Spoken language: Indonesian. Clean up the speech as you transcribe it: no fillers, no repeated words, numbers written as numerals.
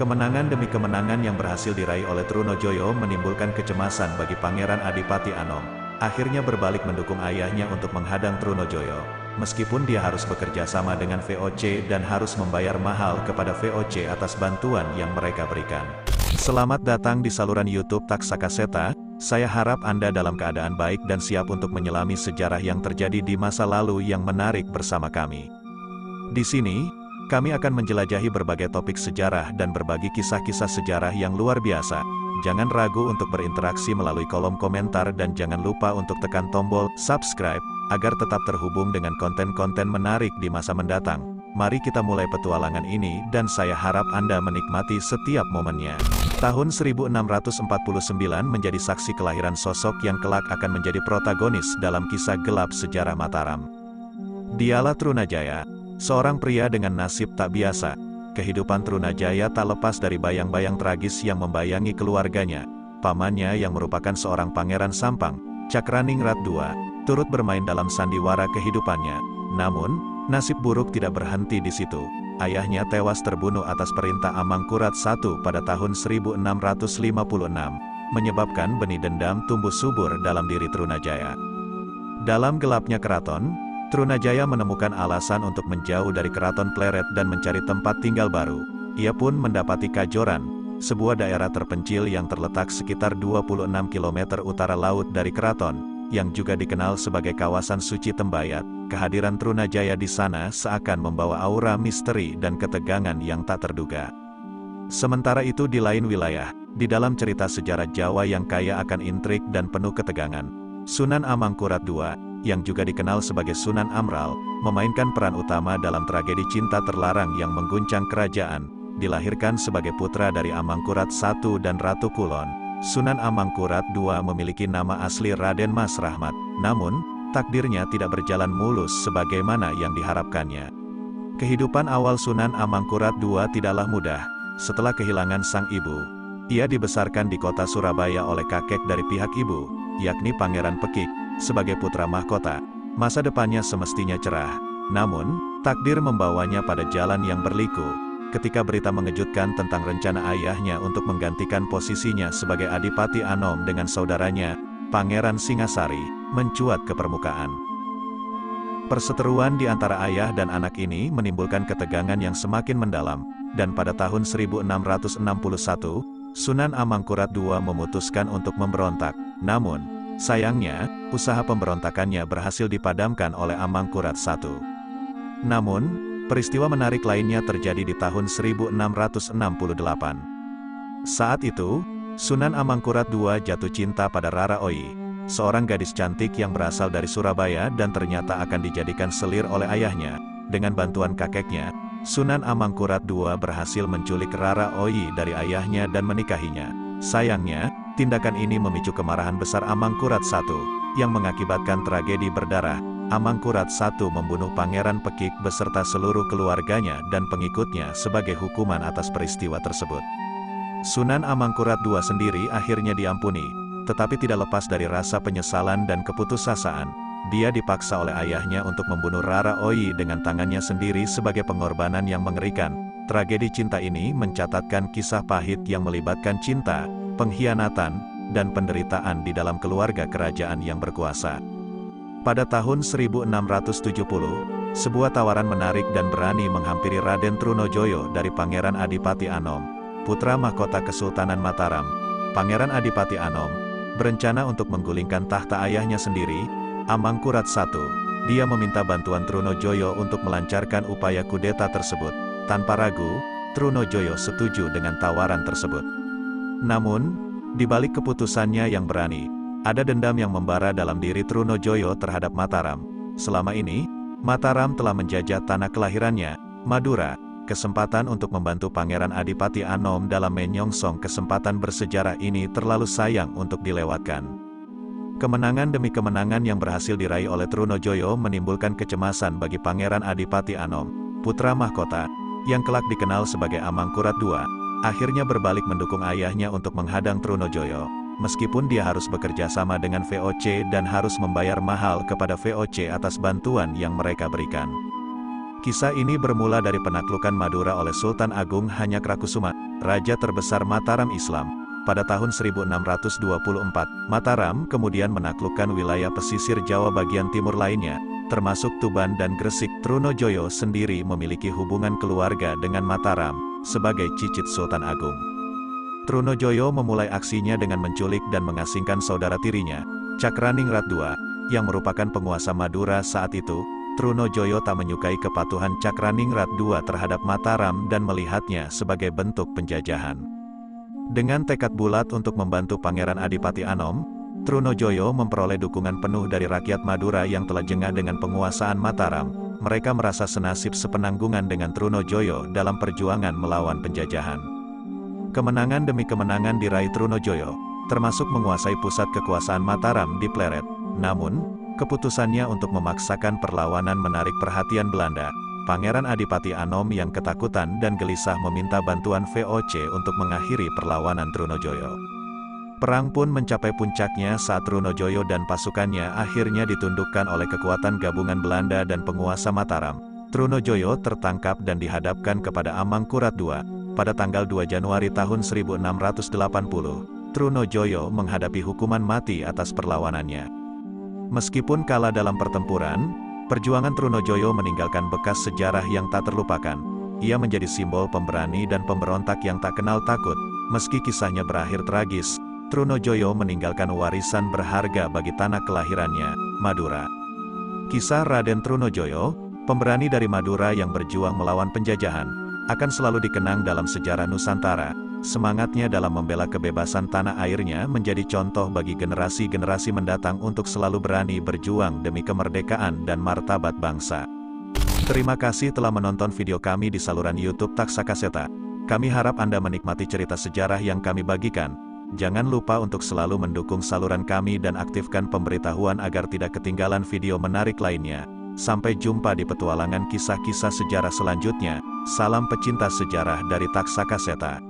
Kemenangan demi kemenangan yang berhasil diraih oleh Trunojoyo menimbulkan kecemasan bagi Pangeran Adipati Anom. Akhirnya berbalik mendukung ayahnya untuk menghadang Trunojoyo. Meskipun dia harus bekerja sama dengan VOC dan harus membayar mahal kepada VOC atas bantuan yang mereka berikan. Selamat datang di saluran YouTube Taksakaseta. Saya harap Anda dalam keadaan baik dan siap untuk menyelami sejarah yang terjadi di masa lalu yang menarik bersama kami. Di sini, kami akan menjelajahi berbagai topik sejarah dan berbagi kisah-kisah sejarah yang luar biasa. Jangan ragu untuk berinteraksi melalui kolom komentar dan jangan lupa untuk tekan tombol subscribe, agar tetap terhubung dengan konten-konten menarik di masa mendatang. Mari kita mulai petualangan ini dan saya harap Anda menikmati setiap momennya. Tahun 1649 menjadi saksi kelahiran sosok yang kelak akan menjadi protagonis dalam kisah gelap sejarah Mataram. Dialah Trunajaya, seorang pria dengan nasib tak biasa. Kehidupan Trunajaya tak lepas dari bayang-bayang tragis yang membayangi keluarganya. Pamannya yang merupakan seorang pangeran Sampang, Cakraningrat II, turut bermain dalam sandiwara kehidupannya. Namun, nasib buruk tidak berhenti di situ. Ayahnya tewas terbunuh atas perintah Amangkurat I pada tahun 1656, menyebabkan benih dendam tumbuh subur dalam diri Trunajaya. Dalam gelapnya keraton, Trunajaya menemukan alasan untuk menjauh dari keraton Pleret dan mencari tempat tinggal baru. Ia pun mendapati Kajoran, sebuah daerah terpencil yang terletak sekitar 26 km utara laut dari keraton, yang juga dikenal sebagai kawasan suci Tembayat. Kehadiran Trunajaya di sana seakan membawa aura misteri dan ketegangan yang tak terduga. Sementara itu di lain wilayah, di dalam cerita sejarah Jawa yang kaya akan intrik dan penuh ketegangan, Sunan Amangkurat II, yang juga dikenal sebagai Sunan Amral, memainkan peran utama dalam tragedi cinta terlarang yang mengguncang kerajaan. Dilahirkan sebagai putra dari Amangkurat I dan Ratu Kulon, Sunan Amangkurat II memiliki nama asli Raden Mas Rahmat. Namun, takdirnya tidak berjalan mulus sebagaimana yang diharapkannya. Kehidupan awal Sunan Amangkurat II tidaklah mudah. Setelah kehilangan sang ibu, ia dibesarkan di kota Surabaya oleh kakek dari pihak ibu, yakni Pangeran Pekik, sebagai putra mahkota. Masa depannya semestinya cerah. Namun, takdir membawanya pada jalan yang berliku, ketika berita mengejutkan tentang rencana ayahnya untuk menggantikan posisinya sebagai Adipati Anom dengan saudaranya, Pangeran Singasari, mencuat ke permukaan. Perseteruan di antara ayah dan anak ini menimbulkan ketegangan yang semakin mendalam, dan pada tahun 1661, Sunan Amangkurat II memutuskan untuk memberontak. Namun, sayangnya, usaha pemberontakannya berhasil dipadamkan oleh Amangkurat I. Namun, peristiwa menarik lainnya terjadi di tahun 1668. Saat itu, Sunan Amangkurat II jatuh cinta pada Rara Oi, seorang gadis cantik yang berasal dari Surabaya dan ternyata akan dijadikan selir oleh ayahnya. Dengan bantuan kakeknya, Sunan Amangkurat II berhasil menculik Rara Oi dari ayahnya dan menikahinya. Sayangnya, tindakan ini memicu kemarahan besar Amangkurat I, yang mengakibatkan tragedi berdarah. Amangkurat I membunuh Pangeran Pekik beserta seluruh keluarganya dan pengikutnya sebagai hukuman atas peristiwa tersebut. Sunan Amangkurat II sendiri akhirnya diampuni, tetapi tidak lepas dari rasa penyesalan dan keputusasaan. Dia dipaksa oleh ayahnya untuk membunuh Rara Oi dengan tangannya sendiri sebagai pengorbanan yang mengerikan. Tragedi cinta ini mencatatkan kisah pahit yang melibatkan cinta, pengkhianatan, dan penderitaan di dalam keluarga kerajaan yang berkuasa. Pada tahun 1670, sebuah tawaran menarik dan berani menghampiri Raden Trunojoyo dari Pangeran Adipati Anom, putra mahkota Kesultanan Mataram. Pangeran Adipati Anom berencana untuk menggulingkan tahta ayahnya sendiri, Amangkurat I. Dia meminta bantuan Trunojoyo untuk melancarkan upaya kudeta tersebut. Tanpa ragu, Trunojoyo setuju dengan tawaran tersebut. Namun, di balik keputusannya yang berani, ada dendam yang membara dalam diri Trunojoyo terhadap Mataram. Selama ini, Mataram telah menjajah tanah kelahirannya, Madura. Kesempatan untuk membantu Pangeran Adipati Anom dalam menyongsong kesempatan bersejarah ini terlalu sayang untuk dilewatkan. Kemenangan demi kemenangan yang berhasil diraih oleh Trunojoyo menimbulkan kecemasan bagi Pangeran Adipati Anom, putra mahkota, yang kelak dikenal sebagai Amangkurat II. Akhirnya berbalik mendukung ayahnya untuk menghadang Trunojoyo. Meskipun dia harus bekerja sama dengan VOC dan harus membayar mahal kepada VOC atas bantuan yang mereka berikan. Kisah ini bermula dari penaklukan Madura oleh Sultan Agung Hanyakarakusuma, raja terbesar Mataram Islam, pada tahun 1624. Mataram kemudian menaklukkan wilayah pesisir Jawa bagian timur lainnya, termasuk Tuban dan Gresik. Trunojoyo sendiri memiliki hubungan keluarga dengan Mataram, sebagai cicit Sultan Agung. Trunojoyo memulai aksinya dengan menculik dan mengasingkan saudara tirinya, Cakraningrat II, yang merupakan penguasa Madura saat itu. Trunojoyo tak menyukai kepatuhan Cakraningrat II terhadap Mataram dan melihatnya sebagai bentuk penjajahan. Dengan tekad bulat untuk membantu Pangeran Adipati Anom, Trunojoyo memperoleh dukungan penuh dari rakyat Madura yang telah jengah dengan penguasaan Mataram. Mereka merasa senasib sepenanggungan dengan Trunojoyo dalam perjuangan melawan penjajahan. Kemenangan demi kemenangan diraih Trunojoyo, termasuk menguasai pusat kekuasaan Mataram di Pleret. Namun, keputusannya untuk memaksakan perlawanan menarik perhatian Belanda. Pangeran Adipati Anom yang ketakutan dan gelisah meminta bantuan VOC untuk mengakhiri perlawanan Trunojoyo. Perang pun mencapai puncaknya saat Trunojoyo dan pasukannya akhirnya ditundukkan oleh kekuatan gabungan Belanda dan penguasa Mataram. Trunojoyo tertangkap dan dihadapkan kepada Amangkurat II. Pada tanggal 2 Januari tahun 1680, Trunojoyo menghadapi hukuman mati atas perlawanannya. Meskipun kalah dalam pertempuran, perjuangan Trunojoyo meninggalkan bekas sejarah yang tak terlupakan. Ia menjadi simbol pemberani dan pemberontak yang tak kenal takut. Meski kisahnya berakhir tragis, Trunojoyo meninggalkan warisan berharga bagi tanah kelahirannya, Madura. Kisah Raden Trunojoyo, pemberani dari Madura yang berjuang melawan penjajahan, akan selalu dikenang dalam sejarah Nusantara. Semangatnya dalam membela kebebasan tanah airnya menjadi contoh bagi generasi-generasi mendatang untuk selalu berani berjuang demi kemerdekaan dan martabat bangsa. Terima kasih telah menonton video kami di saluran YouTube Taksakaseta. Kami harap Anda menikmati cerita sejarah yang kami bagikan. Jangan lupa untuk selalu mendukung saluran kami dan aktifkan pemberitahuan agar tidak ketinggalan video menarik lainnya. Sampai jumpa di petualangan kisah-kisah sejarah selanjutnya. Salam pecinta sejarah dari Taksakaseta.